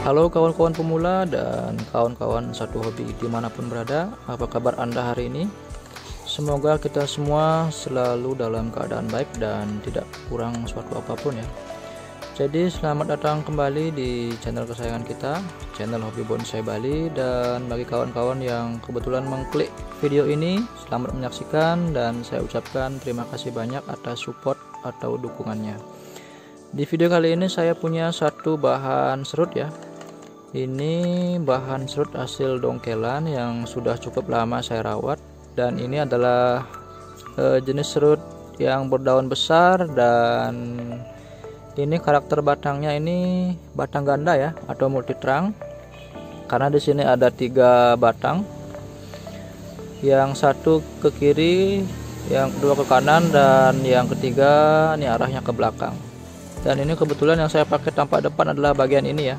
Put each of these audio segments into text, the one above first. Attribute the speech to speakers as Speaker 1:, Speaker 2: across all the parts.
Speaker 1: Halo kawan-kawan pemula dan kawan-kawan satu hobi dimanapun berada, apa kabar Anda hari ini? Semoga kita semua selalu dalam keadaan baik dan tidak kurang suatu apapun ya. Jadi selamat datang kembali di channel kesayangan kita, channel Hobi Bonsai Bali. Dan bagi kawan-kawan yang kebetulan mengklik video ini, selamat menyaksikan dan saya ucapkan terima kasih banyak atas support atau dukungannya. Di video kali ini saya punya satu bahan serut ya. Ini bahan serut hasil dongkelan yang sudah cukup lama saya rawat, dan ini adalah jenis serut yang berdaun besar, dan ini karakter batangnya ini batang ganda ya atau multitrang, karena di sini ada 3 batang, yang satu ke kiri, yang kedua ke kanan, dan yang ketiga ini arahnya ke belakang. Dan ini kebetulan yang saya pakai tampak depan adalah bagian ini ya,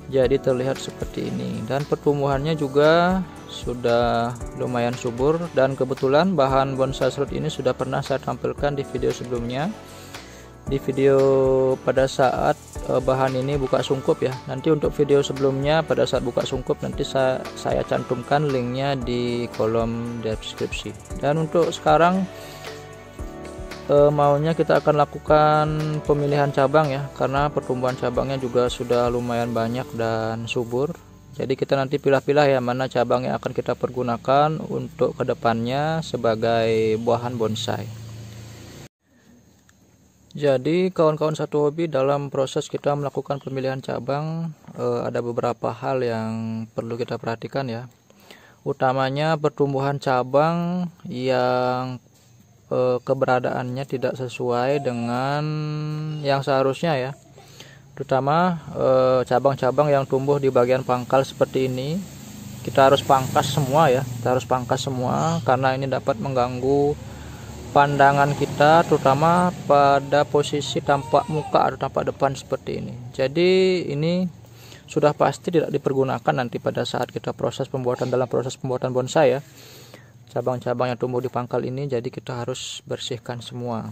Speaker 1: jadi terlihat seperti ini. Dan pertumbuhannya juga sudah lumayan subur, dan kebetulan bahan bonsai serut ini sudah pernah saya tampilkan di video sebelumnya, di video pada saat bahan ini buka sungkup ya. Nanti untuk video sebelumnya pada saat buka sungkup nanti saya cantumkan linknya di kolom deskripsi. Dan untuk sekarang maunya kita akan lakukan pemilihan cabang ya, karena pertumbuhan cabangnya juga sudah lumayan banyak dan subur. Jadi kita nanti pilah-pilah ya mana cabang yang akan kita pergunakan untuk kedepannya sebagai bahan bonsai. Jadi kawan-kawan satu hobi, dalam proses kita melakukan pemilihan cabang ada beberapa hal yang perlu kita perhatikan ya. Utamanya pertumbuhan cabang yang keberadaannya tidak sesuai dengan yang seharusnya ya, terutama cabang-cabang yang tumbuh di bagian pangkal seperti ini. Kita harus pangkas semua ya, karena ini dapat mengganggu pandangan kita, terutama pada posisi tampak muka atau tampak depan seperti ini. Jadi ini sudah pasti tidak dipergunakan nanti pada saat kita dalam proses pembuatan bonsai ya, cabang-cabang yang tumbuh di pangkal ini. Jadi kita harus bersihkan semua.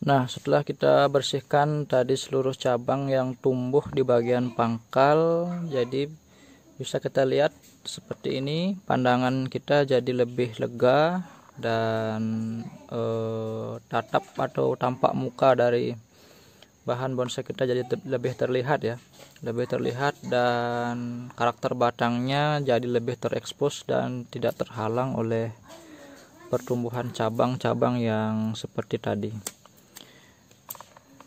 Speaker 1: Nah, setelah kita bersihkan tadi seluruh cabang yang tumbuh di bagian pangkal, jadi bisa kita lihat seperti ini, pandangan kita jadi lebih lega, dan tatap atau tampak muka dari bahan bonsai kita jadi lebih terlihat ya, lebih terlihat, dan karakter batangnya jadi lebih terekspos dan tidak terhalang oleh pertumbuhan cabang-cabang yang seperti tadi.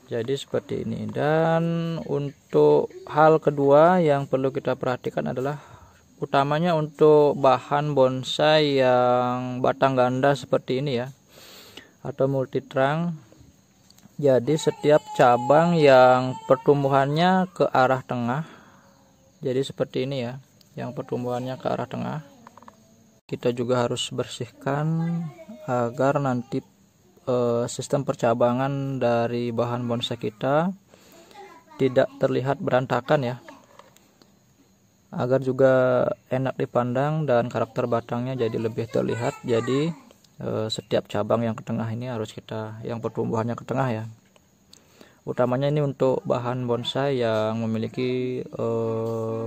Speaker 1: Jadi seperti ini. Dan untuk hal kedua yang perlu kita perhatikan adalah utamanya untuk bahan bonsai yang batang ganda seperti ini ya, atau multitrunk. Jadi setiap cabang yang pertumbuhannya ke arah tengah, jadi seperti ini ya, yang pertumbuhannya ke arah tengah, kita juga harus bersihkan agar nanti sistem percabangan dari bahan bonsai kita tidak terlihat berantakan ya, agar juga enak dipandang dan karakter batangnya jadi lebih terlihat. Jadi setiap cabang yang ke tengah ini harus kita, yang pertumbuhannya ke tengah ya, utamanya ini untuk bahan bonsai yang memiliki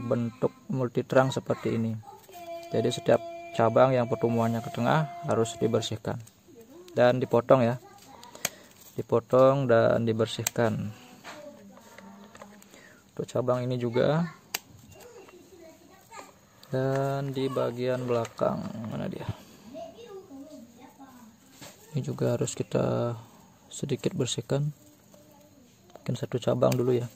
Speaker 1: bentuk multitrunk seperti ini. Jadi setiap cabang yang pertumbuhannya ke tengah harus dibersihkan dan dipotong ya, dipotong dan dibersihkan. Untuk cabang ini juga, dan di bagian belakang mana dia, ini juga harus kita sedikit bersihkan, mungkin satu cabang dulu ya.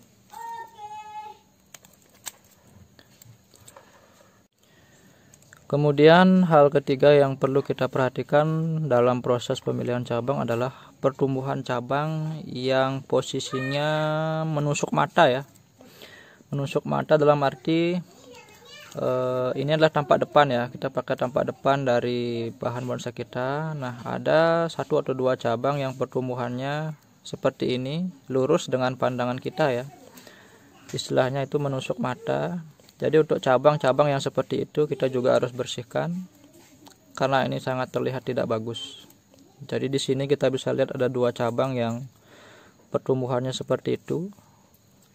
Speaker 1: Kemudian hal ketiga yang perlu kita perhatikan dalam proses pemilihan cabang adalah pertumbuhan cabang yang posisinya menusuk mata ya. Menusuk mata dalam arti ini adalah tampak depan ya, kita pakai tampak depan dari bahan bonsai kita. Nah, ada satu atau dua cabang yang pertumbuhannya seperti ini, lurus dengan pandangan kita ya, istilahnya itu menusuk mata. Jadi untuk cabang-cabang yang seperti itu kita juga harus bersihkan, karena ini sangat terlihat tidak bagus. Jadi di sini kita bisa lihat ada dua cabang yang pertumbuhannya seperti itu,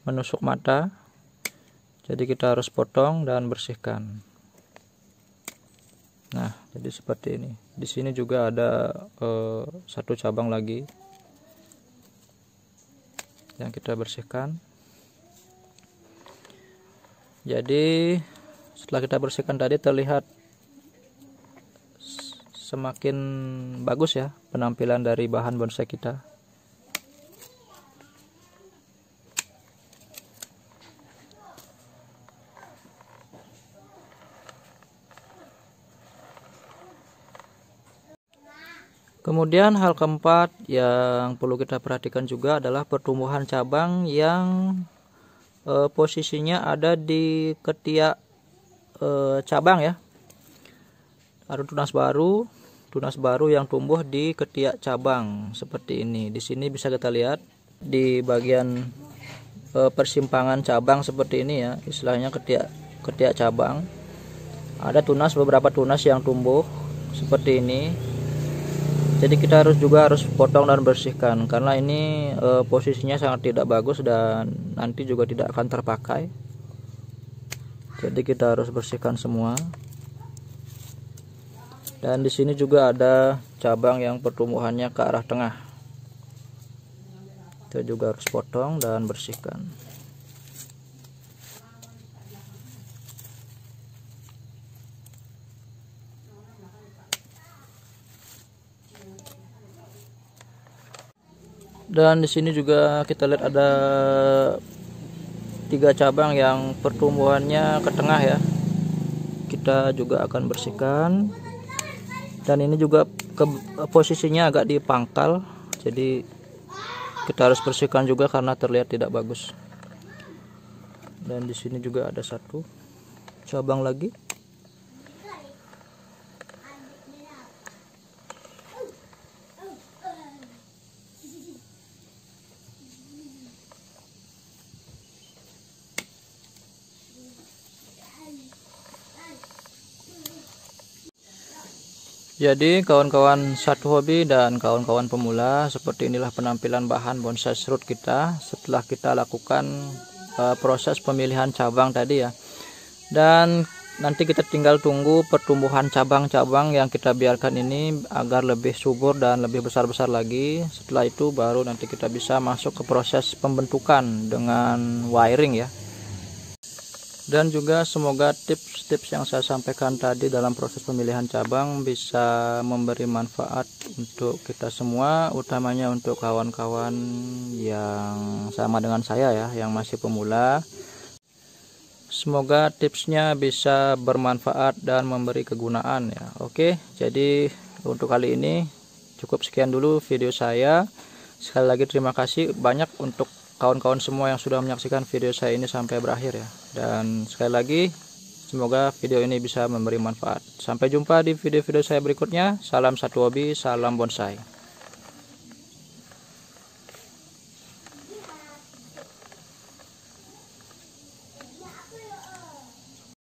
Speaker 1: menusuk mata. Jadi kita harus potong dan bersihkan. Nah, jadi seperti ini. Di sini juga ada satu cabang lagi yang kita bersihkan. Jadi setelah kita bersihkan tadi, terlihat semakin bagus ya penampilan dari bahan bonsai kita. Kemudian hal keempat yang perlu kita perhatikan juga adalah pertumbuhan cabang yang posisinya ada di ketiak cabang ya. Ada tunas baru yang tumbuh di ketiak cabang seperti ini. Di sini bisa kita lihat di bagian persimpangan cabang seperti ini ya, istilahnya ketiak cabang. Ada beberapa tunas yang tumbuh seperti ini. Jadi kita harus potong dan bersihkan, karena ini posisinya sangat tidak bagus dan nanti juga tidak akan terpakai. Jadi kita harus bersihkan semua. Dan di sini juga ada cabang yang pertumbuhannya ke arah tengah. Kita juga harus potong dan bersihkan. Dan di sini juga kita lihat ada 3 cabang yang pertumbuhannya ke tengah ya. Kita juga akan bersihkan. Dan ini juga posisinya agak di pangkal, jadi kita harus bersihkan juga karena terlihat tidak bagus. Dan di sini juga ada satu cabang lagi. Jadi kawan-kawan satu hobi dan kawan-kawan pemula, seperti inilah penampilan bahan bonsai serut kita setelah kita lakukan proses pemilihan cabang tadi ya. Dan nanti kita tinggal tunggu pertumbuhan cabang-cabang yang kita biarkan ini agar lebih subur dan lebih besar-besar lagi. Setelah itu baru nanti kita bisa masuk ke proses pembentukan dengan wiring ya. Dan juga semoga tips-tips yang saya sampaikan tadi dalam proses pemilihan cabang bisa memberi manfaat untuk kita semua, utamanya untuk kawan-kawan yang sama dengan saya ya, yang masih pemula. Semoga tipsnya bisa bermanfaat dan memberi kegunaan ya. Oke, jadi untuk kali ini cukup sekian dulu video saya. Sekali lagi terima kasih banyak untuk kawan-kawan semua yang sudah menyaksikan video saya ini sampai berakhir ya. Dan sekali lagi semoga video ini bisa memberi manfaat. Sampai jumpa di video-video saya berikutnya. Salam satu hobi, salam bonsai.